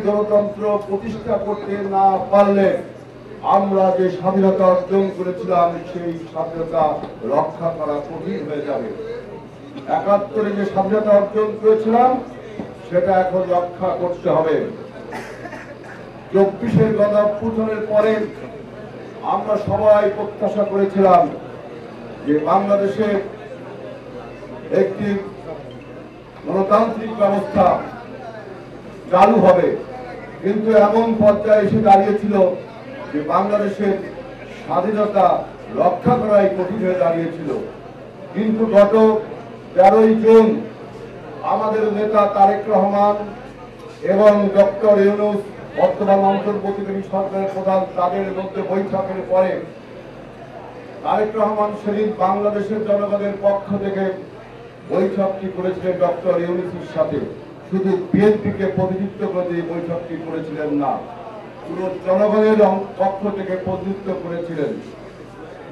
গণতন্ত্র প্রতিষ্ঠা করতে না পারলে আমরা যে স্বাধীনতা অর্জন করেছিলাম সেই স্বাধীনতা রক্ষা করা কঠিন হয়ে যাবে। ৭১ যে স্বাধীনতা অর্জন করেছিলাম সেটা এখন রক্ষা করতে হবে। ২৪ গণঅভ্যুত্থানের পরে আমরা সবাই প্রত্যাশা করেছিলাম যে বাংলাদেশে একটি গণতান্ত্রিক ব্যবস্থা চালু হবে, কিন্তু এমন পর্যায়ে এসে দাঁড়িয়েছিল যে বাংলাদেশের স্বাধীনতা রক্ষা করাই কঠিন হয়ে দাঁড়িয়েছিল। কিন্তু গত ১৩ জুন আমাদের নেতা তারেক রহমান এবং ডক্টর ইউনূস বর্তমান অন্তর্বর্তীকালীন সরকারের প্রধান তাদের মধ্যে বৈঠকের পরে তারেক রহমান সেদিন বাংলাদেশের জনগণের পক্ষ থেকে বৈঠকটি করেছিলেন ডক্টর ইউনূসের সাথে। শুধু বিএনপিকে প্রতিনিধিত্ব করে এই বৈঠকটি করেছিলেন না, পুরো জনগণের পক্ষ থেকে প্রতিনিধিত্ব করেছিলেন।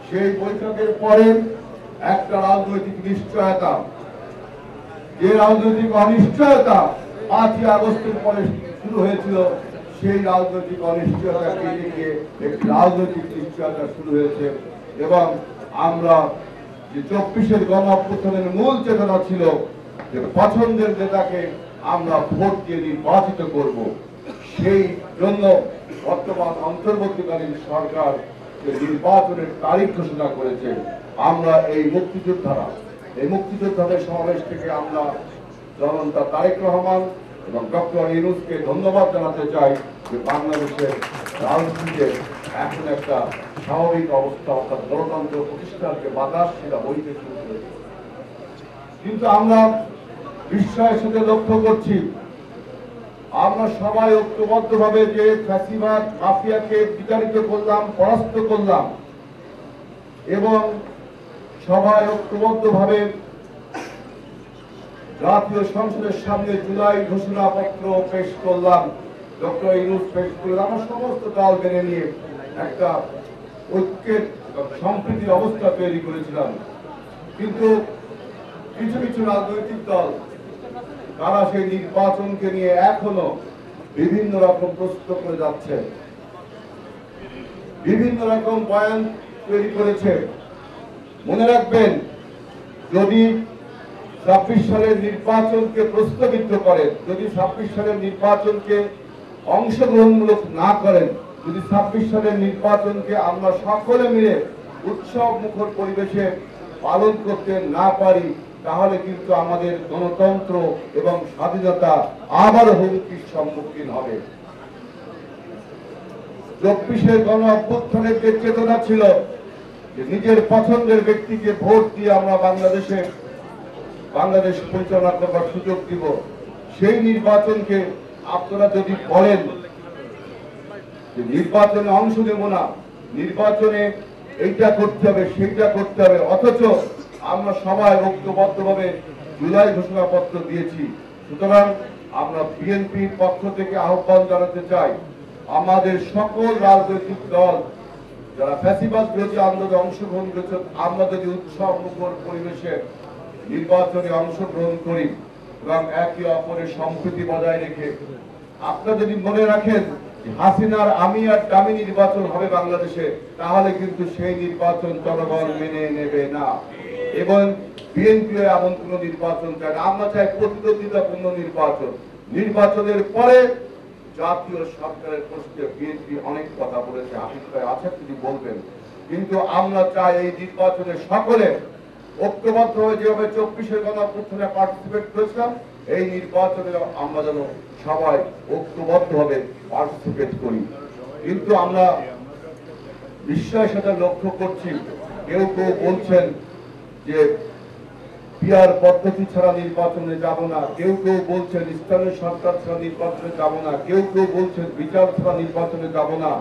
সেই বৈঠকের পরে একটা রাজনৈতিক নিশ্চয়তা, যে রাজনৈতিক অনিশ্চয়তা ৫ই আগস্টের পরে শুরু হয়েছিল, সেই রাজনৈতিক অনিশ্চয়তাকে দেখে একটি রাজনৈতিক নিশ্চয়তা শুরু হয়েছে। এবং আমরা যে ২৪ গণঅভ্যুত্থানের মূল চেতনা ছিল যে পছন্দের নেতাকে আমরা ভোট দিয়ে নির্বাচিত করব, সেই জন্য বর্তমান অন্তর্বর্তীকালীন সরকার যে নির্বাচনের তারিখ ঘোষণা করেছে। আমরা এই মুক্তিযোদ্ধাদের সমাবেশ থেকে আমরা জননেতা তারেক রহমান এবং ডক্টর ইউনূসকে ধন্যবাদ জানাতে চাই যে বাংলাদেশের রাজনীতিতে এখন একটা স্বাভাবিক অবস্থা, অর্থাৎ গণতন্ত্র প্রতিষ্ঠার যে বাতাস সেটা বইতে শুরু করেছে। কিন্তু আমরা বিস্ময়ের সাথে লক্ষ্য করছি, আমরা সবাই ঐক্যবদ্ধভাবে যে ফ্যাসিবাদ মাফিয়াকে বিতাড়িত করলাম, পরাস্ত করলাম, এবং সবাই ঐক্যবদ্ধভাবে জাতীয় সংসদের সামনে জুলাই ঘোষণাপত্র পেশ করলাম, ডক্টর ইউনূস পেশ করলাম, আমরা সমস্ত দল মেনে নিয়ে একটা ঐক্যের সম্প্রীতির অবস্থা তৈরি করেছিলাম। কিন্তু কিছু কিছু রাজনৈতিক দল তারা সেই নির্বাচনকে নিয়ে এখনো বিভিন্ন রকম প্রস্তুত করে যাচ্ছে, বিভিন্ন রকম বয়ান তৈরি করেছে। মনে রাখবেন, যদি ২৬ সালের নির্বাচনকে প্রস্তাবিত করেন, যদি ২৬ সালের নির্বাচনকে অংশগ্রহণমূলক না করেন, যদি ২৬ সালের নির্বাচনকে আমরা সকলে মিলে উৎসব মুখর পরিবেশে পালন করতে না পারি, তাহলে কিন্তু আমাদের গণতন্ত্র এবং স্বাধীনতা আবার হুমকির সম্মুখীন হবে। ২৪ গণঅভ্যুত্থানের যে চেতনা ছিল যে নিজের পছন্দের ব্যক্তিকে ভোট দিয়ে আমরা বাংলাদেশ পরিচালনা করবার সুযোগ দিব, সেই নির্বাচনকে আপনারা যদি বলেন যে নির্বাচনে অংশ নেব না, নির্বাচনে এইটা করতে হবে সেইটা করতে হবে, অথচ আমরা সবাই ঐক্যবদ্ধভাবে জুলাই ঘোষণাপত্র দিয়েছি। সুতরাং আমরা বিএনপির পক্ষ থেকে আহ্বান জানাতে চাই, আমাদের সকল রাজনৈতিক দল যারা ফ্যাসিবাদ বিরোধী আন্দোলনে অংশগ্রহণ করেছে, আমরা যদি উৎসব মুখর পরিবেশে নির্বাচনে অংশগ্রহণ করি এবং একে অপরের সম্প্রীতি বজায় রেখে, আপনারা যদি মনে রাখেন হাসিনার আমি আর দামি নির্বাচন হবে বাংলাদেশে, তাহলে কিন্তু সেই নির্বাচন জনগণ মেনে নেবে না। এবং বিএনপি এমন কোন নির্বাচন চায় না, আমরা চাই প্রতিদ্বন্দ্বিতাপূর্ণ নির্বাচন। নির্বাচনের পরে জাতীয় সরকারের প্রশ্নে বিএনপি অনেক কথা বলেছে, আশিস ভাই আছেন তিনি বলবেন, কিন্তু আমরা চাই এই নির্বাচনে সকলে ঐক্যবদ্ধ হয়ে যেভাবে ২৪ গণঅভ্যুত্থানে পার্টিসিপেট করেছিলাম, এই নির্বাচনে আমরা যেন সবাই ঐক্যবদ্ধভাবে পার্টিসিপেট করি। কিন্তু আমরা বিস্ময়ের সাথে লক্ষ্য করছি, কেউ কেউ বলছেন যে পিআর পদ্ধতি ছাড়া নির্বাচনে যাব না, কেউ কেউ বলছেন স্থানীয় সরকার ছাড়া নির্বাচনে যাব না, কেউ কেউ বলছেন বিচার ছাড়া নির্বাচনে যাব না,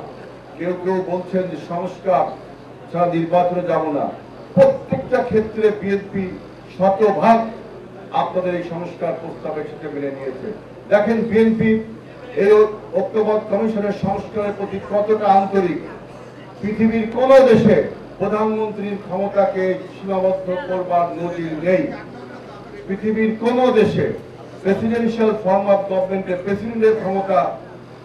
কেউ কেউ বলছেন যে সংস্কার ছাড়া নির্বাচনে যাব না। প্রত্যেকটা ক্ষেত্রে বিএনপি শতভাগ আপনাদের এই সংস্কার প্রস্তাবের সাথে মেনে নিয়েছে। দেখেন বিএনপি এই ঐক্যবদ্ধ কমিশনের সংস্কারের প্রতি কতটা আন্তরিক। পৃথিবীর কোন দেশে প্রধানমন্ত্রীর ক্ষমতাকে সীমাবদ্ধ করবার নজির নেই। পৃথিবীর কোন দেশে প্রেসিডেন্সিয়াল ফর্ম অফ গভর্নমেন্টে প্রেসিডেন্টের ক্ষমতা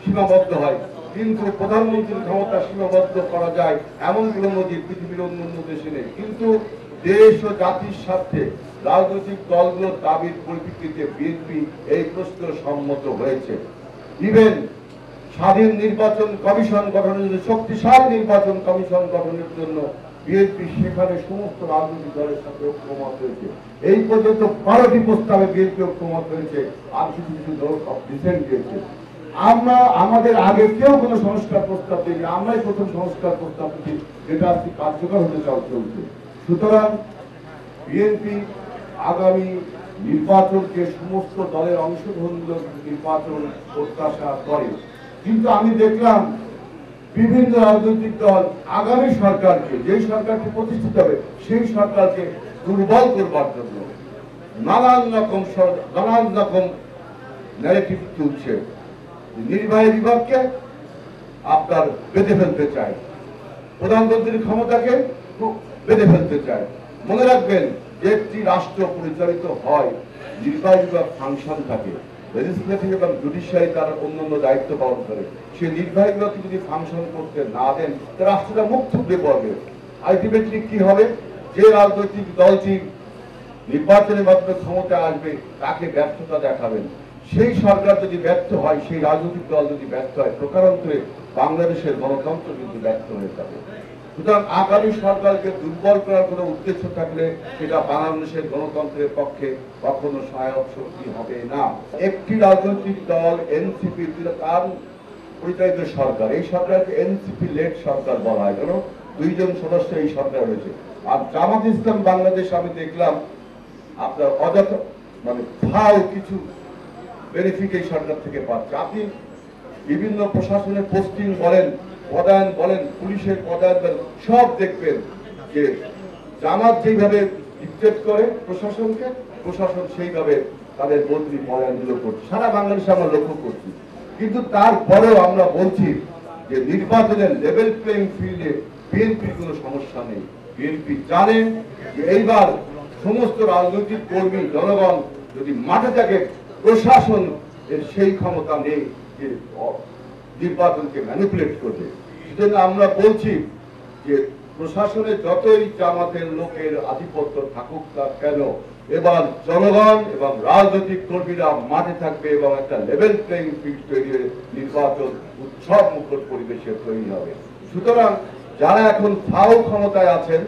সীমাবদ্ধ হয়, কিন্তু প্রধানমন্ত্রীর ক্ষমতা সীমাবদ্ধ করা যায় এমন কোন নজির পৃথিবীর অন্যান্য দেশে নেই। কিন্তু দেশ ও জাতির স্বার্থে রাজনৈতিক দলগুলোর দাবির পরিপ্রেক্ষিতে বিএনপি এই প্রশ্ন সম্মত হয়েছে। ইভেন স্বাধীন নির্বাচন কমিশন গঠনের জন্য, শক্তিশালী নির্বাচন কমিশন গঠনের জন্য বিএনপি সেখানে সমস্ত রাজনৈতিক দলের সাথে ঐক্যমত হয়েছে। এই পর্যন্ত 12টি প্রস্তাবে বিএনপি ঐক্যমত হয়েছে, আর কিছু কিছু দল ডিসেন্ট দিয়েছে। আমরা আমাদের আগে কেউ কোনো সংস্কার প্রস্তাব দিইনি, আমরাই প্রথম সংস্কার প্রস্তাব দিচ্ছি, যেটা আজকে কার্যকর হতে চলছে। সুতরাং বিএনপি আগামী নির্বাচনকে সমস্ত দলের অংশগ্রহণমূলক নির্বাচন প্রত্যাশা করে। কিন্তু আমি দেখলাম বিভিন্ন রাজনৈতিক দল আগামী সরকারকে, যেই সরকারকে প্রতিষ্ঠিত হবে সেই সরকারকে দুর্বল করবার জন্য নানান রকম ন্যারেটিভ তুলছে। নির্বাহী বিভাগকে আপনার বেঁধে ফেলতে চায়, প্রধানমন্ত্রীর ক্ষমতাকে বেঁধে ফেলতে চায়। মনে রাখবেন, যে একটি রাষ্ট্র পরিচালিত হয়, নির্বাহী বিভাগ ফাংশন থাকে, লেজিসলেটিভ এবং জুডিশিয়ারি তার অন্যান্য দায়িত্ব পালন করে। সে নির্বাহী বিভাগকে যদি ফাংশন করতে না দেন, তার রাষ্ট্রটা মুখ থুবড়ে পড়বে। আলটিমেটলি কি হবে, যে রাজনৈতিক দলটি নির্বাচনের মাধ্যমে ক্ষমতায় আসবে তাকে ব্যর্থতা দেখাবেন। সেই সরকার যদি ব্যর্থ হয়, সেই রাজনৈতিক দল যদি ব্যর্থ হয়, প্রকারান্তরে বাংলাদেশের গণতন্ত্র কিন্তু ব্যর্থ হয়ে যাবে। সুতরাং আগামী সরকারকে দুর্বল করার কোনো উদ্দেশ্য থাকলে সেটা বাংলাদেশের গণতন্ত্রের পক্ষে কখনো সহায়ক শক্তি হবে না। একটি রাজনৈতিক দল এনসিপি, তার পরিচালিত সরকার, এই সরকারকে এনসিপি লেড সরকার বলা হয়, কারণ 2 জন সদস্য এই সরকার রয়েছে। আর জামাত ইসলাম বাংলাদেশ আমি দেখলাম আপনার অযথা ফাও কিছু বেনিফিট এই সরকার থেকে পাচ্ছে। আপনি বিভিন্ন প্রশাসনের পোস্টিং বলেন, পদায়ন বলেন, পুলিশের পদায়ন বলেন, সব দেখবেন যে জামাত যেভাবে ডিক্টেট করে প্রশাসনকে, প্রশাসন সেইভাবে তাদের বদলি পদায়নগুলো করছে। সারা বাংলাদেশে আমরা লক্ষ্য করছি। কিন্তু তারপরেও আমরা বলছি যে নির্বাচনের লেভেল প্লেইং ফিল্ডে বিএনপির কোনো সমস্যা নেই। বিএনপি জানে যে এইবার সমস্ত রাজনৈতিক কর্মী জনগণ যদি মাঠে থাকে, প্রশাসন এর সেই ক্ষমতা নেই যে নির্বাচনকে ম্যানিপুলেট করবে। সেজন্য আমরা বলছি যে প্রশাসনে যতই জামাতের লোকের আধিপত্য থাকুক না কেন, এবার জনগণ এবং রাজনৈতিক কর্মীরা মাঠে থাকবে এবং একটা লেভেল প্লেইং ফিল্ড তৈরি হয়ে নির্বাচন উৎসব মুখর পরিবেশে তৈরি হবে। সুতরাং যারা এখন ফাও ক্ষমতায় আছেন,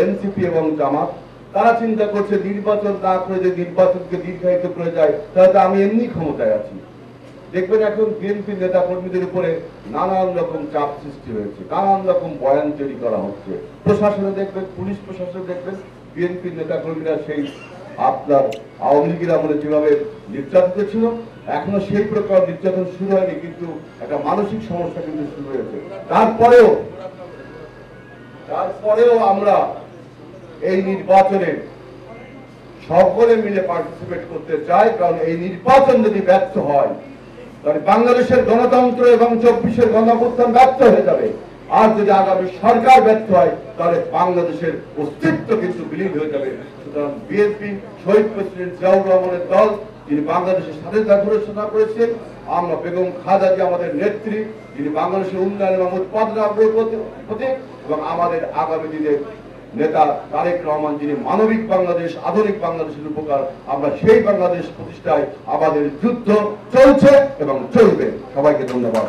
এনসিপি এবং জামাত, তারা চিন্তা করছে নির্বাচন না করে যে নির্বাচনকে দীর্ঘায়িত করে যায়, তাহলে আমি এমনি ক্ষমতায় আছি। দেখবেন এখন বিএনপি নেতা কর্মীদের উপরে নানান রকম চাপ সৃষ্টি হয়েছে, নানান রকম বয়ান তৈরি করা হচ্ছে। প্রশাসনে দেখবেন, পুলিশ প্রশাসনে দেখবেন, বিএনপি নেতা কর্মীরা সেই আপনার আওয়ামী লীগের আমলে যেভাবে নির্যাতিত ছিল, এখনো সেই প্রকার নির্যাতন শুরু হয়নি, কিন্তু একটা মানসিক সমস্যা কিন্তু শুরু হয়েছে। তারপরেও আমরা এই নির্বাচনে সকলে মিলে পার্টিসিপেট করতে চাই, কারণ এই নির্বাচন যদি ব্যর্থ হয় তাহলে বাংলাদেশের গণতন্ত্র এবং 24-এর গণঅভ্যুত্থান ব্যর্থ হয়ে যাবে। আর যদি আগামী সরকার ব্যর্থ হয় তাহলে বাংলাদেশের অস্তিত্ব কিন্তু বিলীন হয়ে যাবে। সুতরাং বিএনপি শহীদ প্রেসিডেন্ট জিয়াউর রহমানের দল, যিনি বাংলাদেশের স্বাধীনতা ঘোষণা করেছেন, আমরা বেগম খালেদা জিয়া আমাদের নেত্রী, যিনি বাংলাদেশের উন্নয়ন এবং উৎপাদনের প্রতীক, এবং আমাদের আগামী দিনের নেতা তারেক রহমান, যিনি মানবিক বাংলাদেশ, আধুনিক বাংলাদেশের উপকার, আমরা সেই বাংলাদেশ প্রতিষ্ঠায় আমাদের যুদ্ধ চলছে এবং চলবে। সবাইকে ধন্যবাদ।